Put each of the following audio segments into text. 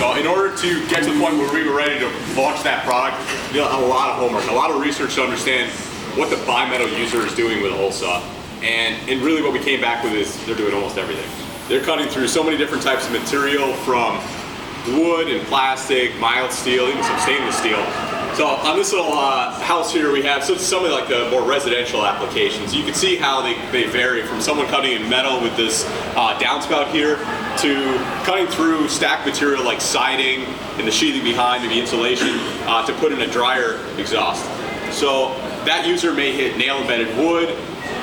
So in order to get to the point where we were ready to launch that product, we did a lot of homework, a lot of research to understand what the bimetal user is doing with a hole saw. And really what we came back with is they're doing almost everything. They're cutting through so many different types of material, from wood and plastic, mild steel, even some stainless steel. So on this little house here, we have some of like the more residential applications. You can see how they vary from someone cutting in metal with this downspout here to cutting through stacked material like siding and the sheathing behind, maybe insulation, to put in a dryer exhaust. So that user may hit nail embedded wood,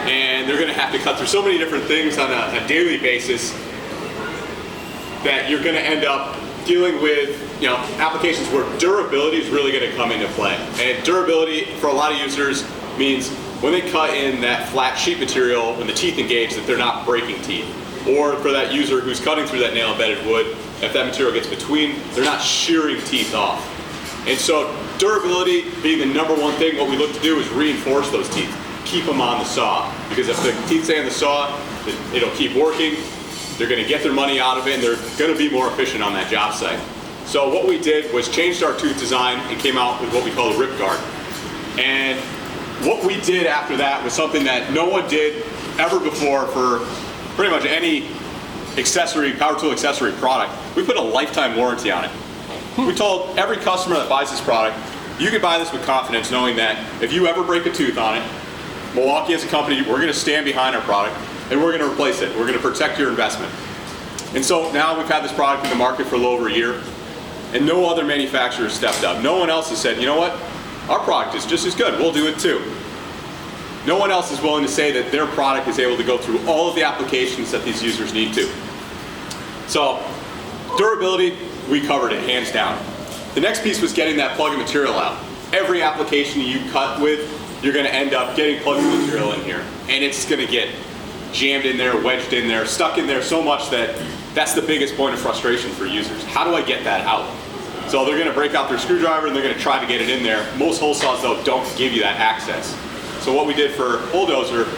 and they're going to have to cut through so many different things on a daily basis that you're going to end up dealing with applications where durability is really going to come into play. And durability for a lot of users means when they cut in that flat sheet material, when the teeth engage, that they're not breaking teeth. Or for that user who's cutting through that nail embedded wood, if that material gets between, they're not shearing teeth off. And so durability being the number one thing, what we look to do is reinforce those teeth. Keep them on the saw. Because if the teeth stay on the saw, it'll keep working. They're going to get their money out of it, and they're going to be more efficient on that job site. So what we did was changed our tooth design and came out with what we call a rip guard. And what we did after that was something that no one did ever before for pretty much any accessory, power tool accessory product. We put a lifetime warranty on it. We told every customer that buys this product, you can buy this with confidence knowing that if you ever break a tooth on it, Milwaukee as a company, we're going to stand behind our product and we're going to replace it. We're going to protect your investment. And so now we've had this product in the market for a little over a year, and no other manufacturer has stepped up. No one else has said, you know what, our product is just as good, we'll do it too. No one else is willing to say that their product is able to go through all of the applications that these users need to. So durability, we covered it hands down. The next piece was getting that plug-in material out. Every application you cut with, you're going to end up getting plug-in material in here, and it's going to get jammed in there, wedged in there, stuck in there so much that that's the biggest point of frustration for users. How do I get that out? So they're going to break out their screwdriver and they're going to try to get it in there. Most hole saws though don't give you that access. So what we did for Hole Dozer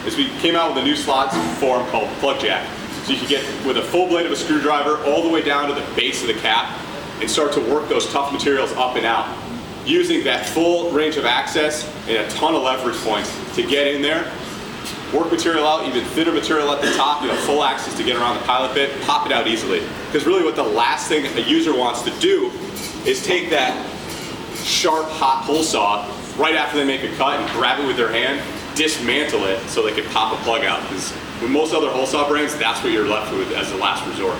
is we came out with a new slot form called plug jack. So you can get with a full blade of a screwdriver all the way down to the base of the cap and start to work those tough materials up and out, using that full range of access and a ton of leverage points to get in there, work material out, even thinner material at the top, full access to get around the pilot bit, pop it out easily. Because really what the last thing a user wants to do is take that sharp, hot hole saw right after they make a cut and grab it with their hand, dismantle it so they can pop a plug out. Because with most other hole saw brands, that's what you're left with as the last resort.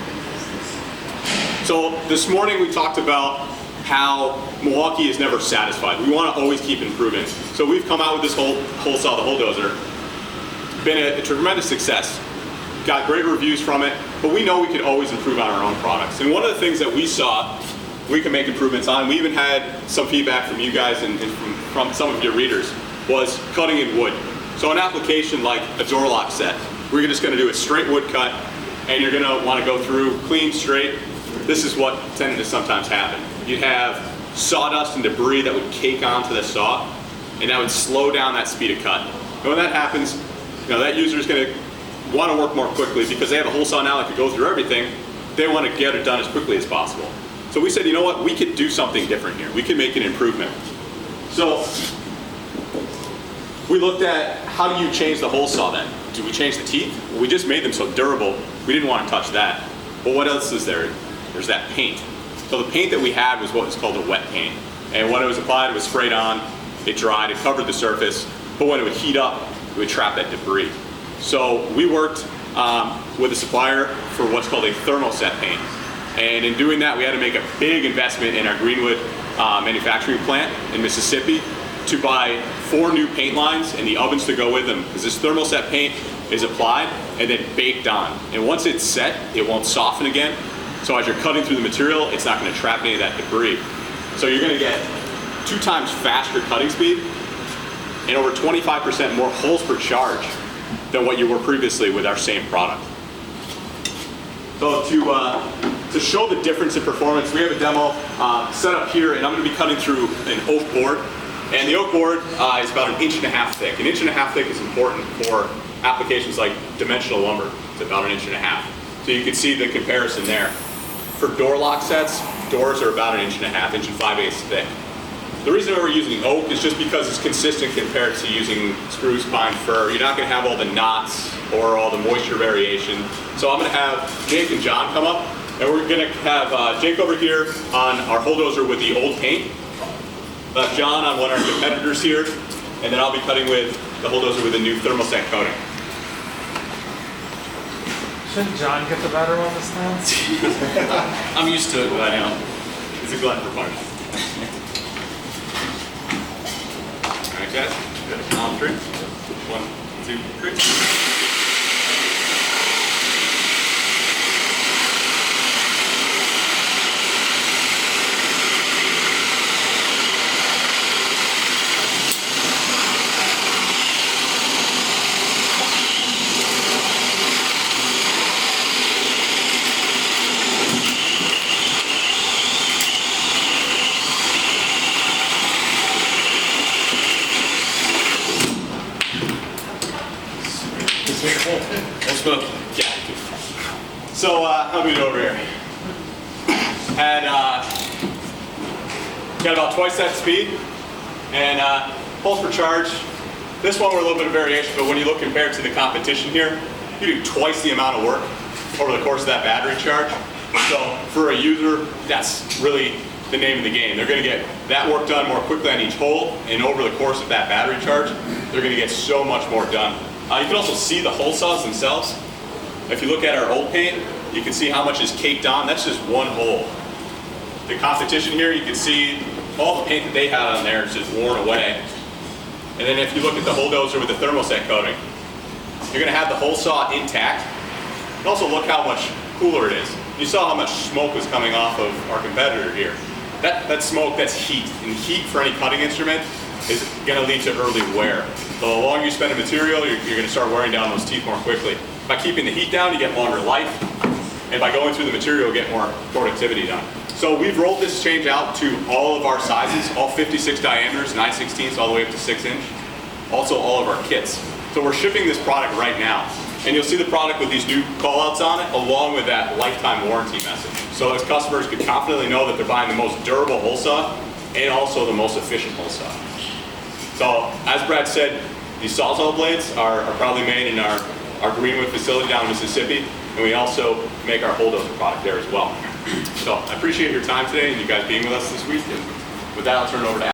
So this morning we talked about how Milwaukee is never satisfied. We want to always keep improving. So we've come out with this hole saw, the Hole Dozer. Been a tremendous success. Got great reviews from it, but we know we could always improve on our own products. And one of the things that we saw we can make improvements on, we even had some feedback from you guys and from some of your readers, was cutting in wood. So an application like a door lock set, we're just going to do a straight wood cut, and you're going to want to go through clean, straight. This is what tended to sometimes happen. You'd have sawdust and debris that would cake onto the saw, and that would slow down that speed of cut. And when that happens, that user is going to want to work more quickly because they have a hole saw now that can go through everything. They want to get it done as quickly as possible. So we said, you know what, we could do something different here. We can make an improvement. So we looked at how do you change the hole saw then? Do we change the teeth? Well, we just made them so durable, we didn't want to touch that. But what else is there? There's that paint. So the paint that we had was what was called a wet paint. And when it was applied, it was sprayed on, it dried, it covered the surface, but when it would heat up, it would trap that debris. So we worked with a supplier for what's called a Thermoset paint. And in doing that, we had to make a big investment in our Greenwood manufacturing plant in Mississippi to buy 4 new paint lines and the ovens to go with them. Because this Thermoset paint is applied and then baked on. And once it's set, it won't soften again. So as you're cutting through the material, it's not going to trap any of that debris. So you're going to get 2 times faster cutting speed and over 25% more holes per charge than what you were previously with our same product. So to show the difference in performance, we have a demo set up here, and I'm going to be cutting through an oak board. And the oak board is about 1.5 inches thick. 1.5 inches thick is important for applications like dimensional lumber. It's about 1.5 inches. So you can see the comparison there. for door lock sets, doors are about 1.5 inches, 1.5 thick. The reason we're using oak is just because it's consistent compared to using spruce, pine, fir. You're not going to have all the knots or all the moisture variation. So I'm going to have Jake and John come up, and we're going to have Jake over here on our Hole Dozer with the old paint, John on one of our competitors here, and then I'll be cutting with the Hole Dozer with the new Thermoset coating. Shouldn't John get the better one this time? I'm used to it by now. It's a glutton for punishment. All right, guys. Got a calm drink. 1, 2, 3. Yeah. So how do we do over here? And got about twice that speed, and pulse per charge. This one we're a little bit of variation, but when you look compared to the competition here, you do twice the amount of work over the course of that battery charge. So for a user, that's really the name of the game. They're going to get that work done more quickly on each hole, and over the course of that battery charge, they're going to get so much more done. You can also see the hole saws themselves. If you look at our old paint, you can see how much is caked on. That's just one hole. The competition here, you can see all the paint that they had on there is just worn away. And then if you look at the Hole Dozer with the Thermoset coating, you're going to have the hole saw intact. And also look how much cooler it is. You saw how much smoke was coming off of our competitor here. That smoke, that's heat. And heat for any cutting instrument is going to lead to early wear. So the longer you spend a material, you're going to start wearing down those teeth more quickly. By keeping the heat down, you get longer life. And by going through the material, you get more productivity done. So we've rolled this change out to all of our sizes, all 56 diameters, 9/16 all the way up to 6 inch. Also all of our kits. So we're shipping this product right now. And you'll see the product with these new callouts on it, along with that lifetime warranty message. So as customers can confidently know that they're buying the most durable hole saw and also the most efficient hole saw. So as Brad said, these Sawzall blades are proudly made in our Greenwood facility down in Mississippi, and we also make our Hole Dozer product there as well. So I appreciate your time today and you guys being with us this week. And with that, I'll turn it over to